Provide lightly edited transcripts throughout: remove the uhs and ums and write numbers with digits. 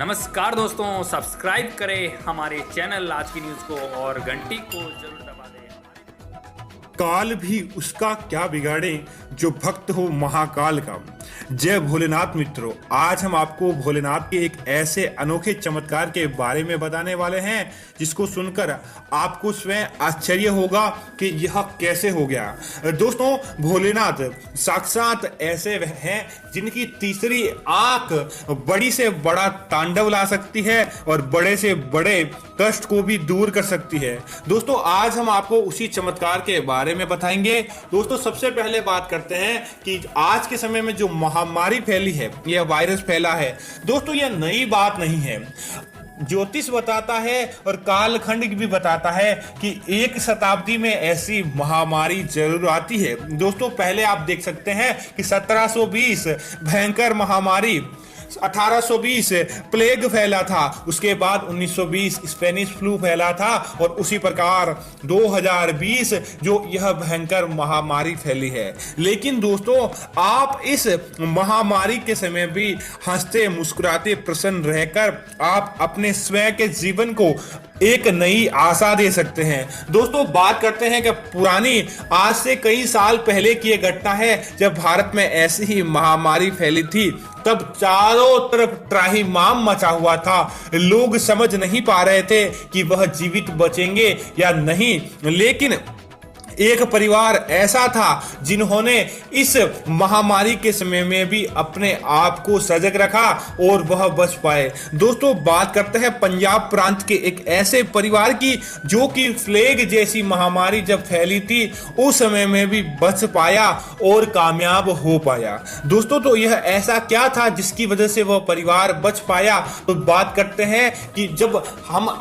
नमस्कार दोस्तों, सब्सक्राइब करें हमारे चैनल आज की न्यूज़ को और घंटी को जरूर दबा दें। काल भी उसका क्या बिगाड़े जो भक्त हो महाकाल का। जय भोलेनाथ मित्रों, आज हम आपको भोलेनाथ के एक ऐसे अनोखे चमत्कार के बारे में बताने वाले हैं जिसको सुनकर आपको स्वयं आश्चर्य होगा कि यह कैसे हो गया। दोस्तों, भोलेनाथ साक्षात ऐसे हैं जिनकी तीसरी आंख बड़ी से बड़ा तांडव ला सकती है और बड़े से बड़े कष्ट को भी दूर कर सकती है। दोस्तों, आज हम आपको उसी चमत्कार के बारे में बताएंगे। दोस्तों, सबसे पहले बात करते हैं कि आज के समय में जो महामारी फैली है, यह वायरस फैला है। दोस्तों, यह नई बात नहीं है। ज्योतिष बताता है और कालखंड भी बताता है कि एक शताब्दी में ऐसी महामारी जरूर आती है। दोस्तों, पहले आप देख सकते हैं कि 1720 भयंकर महामारी, 1820 प्लेग फैला था, उसके बाद 1920 स्पेनिश फ्लू फैला था और उसी प्रकार 2020 जो यह भयंकर महामारी फैली है। लेकिन दोस्तों, आप इस महामारी के समय भी हंसते मुस्कुराते प्रसन्न रहकर आप अपने स्वयं के जीवन को एक नई आशा दे सकते हैं। दोस्तों, बात करते हैं कि पुरानी आज से कई साल पहले की यह घटना है जब भारत में ऐसी ही महामारी फैली थी। तब चारों तरफ त्राहिमाम मचा हुआ था। लोग समझ नहीं पा रहे थे कि वह जीवित बचेंगे या नहीं। लेकिन एक परिवार ऐसा था जिन्होंने इस महामारी के समय में भी अपने आप को सजग रखा और वह बच पाए। दोस्तों, बात करते हैं पंजाब प्रांत के एक ऐसे परिवार की जो कि प्लेग जैसी महामारी जब फैली थी उस समय में भी बच पाया और कामयाब हो पाया। दोस्तों, तो यह ऐसा क्या था जिसकी वजह से वह परिवार बच पाया? तो बात करते हैं कि जब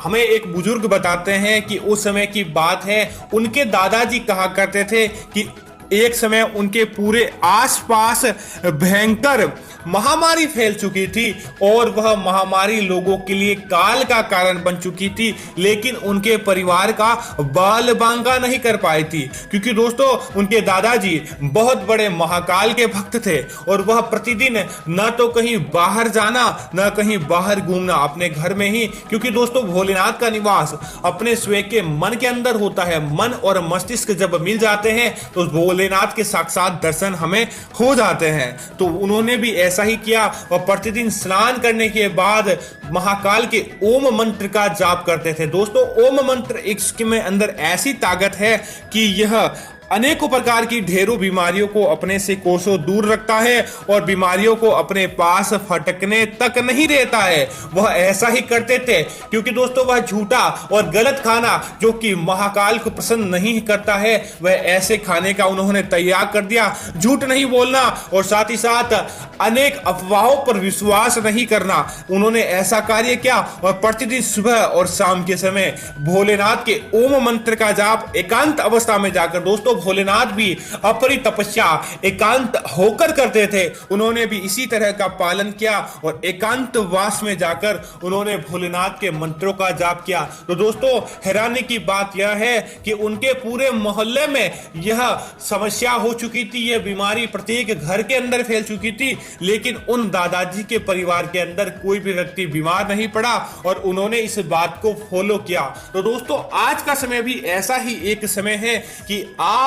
हमें एक बुजुर्ग बताते हैं कि उस समय की बात है, उनके दादाजी कहा करते थे कि एक समय उनके पूरे आसपास भयंकर महामारी फैल चुकी थी और वह महामारी लोगों के लिए काल का कारण बन चुकी थी, लेकिन उनके परिवार का बाल बांका नहीं कर पाई थी। क्योंकि दोस्तों, उनके दादाजी बहुत बड़े महाकाल के भक्त थे और वह प्रतिदिन न तो कहीं बाहर जाना न कहीं बाहर घूमना, अपने घर में ही। क्योंकि दोस्तों, भोलेनाथ का निवास अपने स्वयं के मन के अंदर होता है। मन और मस्तिष्क जब मिल जाते हैं तो भोलेनाथ के साक्षात दर्शन हमें हो जाते हैं। तो उन्होंने भी ऐसा ही किया और प्रतिदिन स्नान करने के बाद महाकाल के ओम मंत्र का जाप करते थे। दोस्तों, ओम मंत्र इसके अंदर ऐसी ताकत है कि यह अनेकों प्रकार की ढेरों बीमारियों को अपने से कोसों दूर रखता है और बीमारियों को अपने पास फटकने तक नहीं देता है। वह ऐसा ही करते थे क्योंकि दोस्तों, वह झूठा और गलत खाना जो कि महाकाल को पसंद नहीं करता है, वह ऐसे खाने का उन्होंने त्याग कर दिया। झूठ नहीं बोलना और साथ ही साथ अनेक अफवाहों पर विश्वास नहीं करना, उन्होंने ऐसा कार्य किया और प्रतिदिन सुबह और शाम के समय भोलेनाथ के ओम मंत्र का जाप एकांत अवस्था में जाकर, दोस्तों, भोलेनाथ भी अपनी तपस्या एकांत होकर करते थे। उन्होंने भी इसी तरह का पालन किया और एकांत वास में जाकर उन्होंने भोलेनाथ के मंत्रों का जाप किया। तो दोस्तों, हैरानी की बात यह है कि उनके पूरे मोहल्ले में यह समस्या हो चुकी थी, यह बीमारी प्रत्येक घर के अंदर फैल चुकी थी, लेकिन उन दादाजी के परिवार के अंदर कोई भी व्यक्ति बीमार नहीं पड़ा और उन्होंने इस बात को फॉलो किया। तो दोस्तों, आज का समय भी ऐसा ही एक समय है कि आप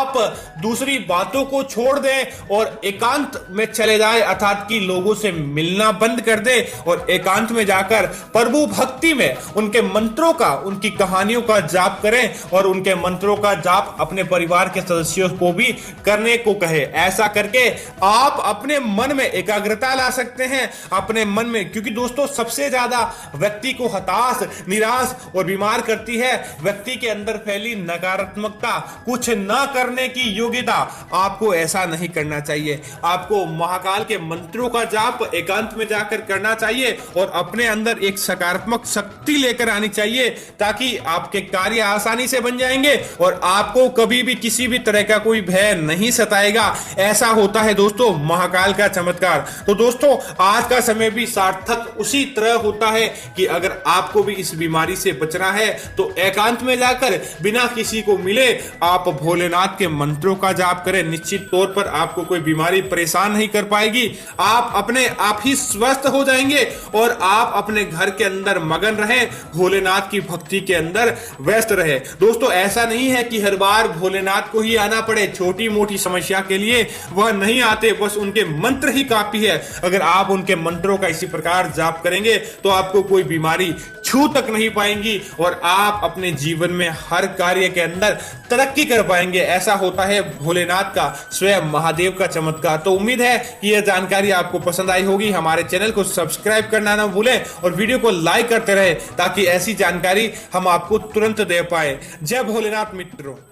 दूसरी बातों को छोड़ दें और एकांत में चले जाए, अर्थात कि लोगों से मिलना बंद कर दे और एकांत में जाकर प्रभु भक्ति में उनके मंत्रों का, उनकी कहानियों का जाप करें और उनके मंत्रों का जाप अपने परिवार के सदस्यों को भी करने को कहे। ऐसा करके आप अपने मन में एकाग्रता ला सकते हैं, अपने मन में। क्योंकि दोस्तों, सबसे ज्यादा व्यक्ति को हताश, निराश और बीमार करती है व्यक्ति के अंदर फैली नकारात्मकता, कुछ न करने की योग्यता। आपको ऐसा नहीं करना चाहिए। आपको महाकाल के मंत्रों का जाप एकांत में जाकर करना चाहिए और अपने अंदर एक सकारात्मक शक्ति लेकर आनी चाहिए ताकि आपके कार्य आसानी से बन जाएंगे और आपको कभी भी किसी भी तरह का कोई भय नहीं सताएगा। ऐसा होता है दोस्तों महाकाल का चमत्कार। तो दोस्तों, आज का समय भी सार्थक उसी तरह होता है कि अगर आपको भी इस बीमारी से बचना है तो एकांत में जाकर बिना किसी को मिले आप भोलेनाथ के मंत्रों का जाप करें, निश्चित तौर पर आपको कोई बीमारी परेशान नहीं कर पाएगी। आप अपने आप ही स्वस्थ हो जाएंगे और आप अपने घर के अंदर मगन रहे, भोलेनाथ की भक्ति के अंदर व्यस्त रहे। दोस्तों, ऐसा नहीं है कि हर बार भोलेनाथ को ही आना पड़े। छोटी मोटी समस्या के लिए वह नहीं आते, बस उनके मंत्र ही काफी है। अगर आप उनके मंत्रों का इसी प्रकार जाप करेंगे तो आपको कोई बीमारी छू तक नहीं पाएंगी और आप अपने जीवन में हर कार्य के अंदर तरक्की कर पाएंगे। ऐसा होता है भोलेनाथ का, स्वयं महादेव का चमत्कार। तो उम्मीद है कि यह जानकारी आपको पसंद आई होगी। हमारे चैनल को सब्सक्राइब करना ना भूलें और वीडियो को लाइक करते रहे ताकि ऐसी जानकारी हम आपको तुरंत दे पाए। जय भोलेनाथ मित्रों।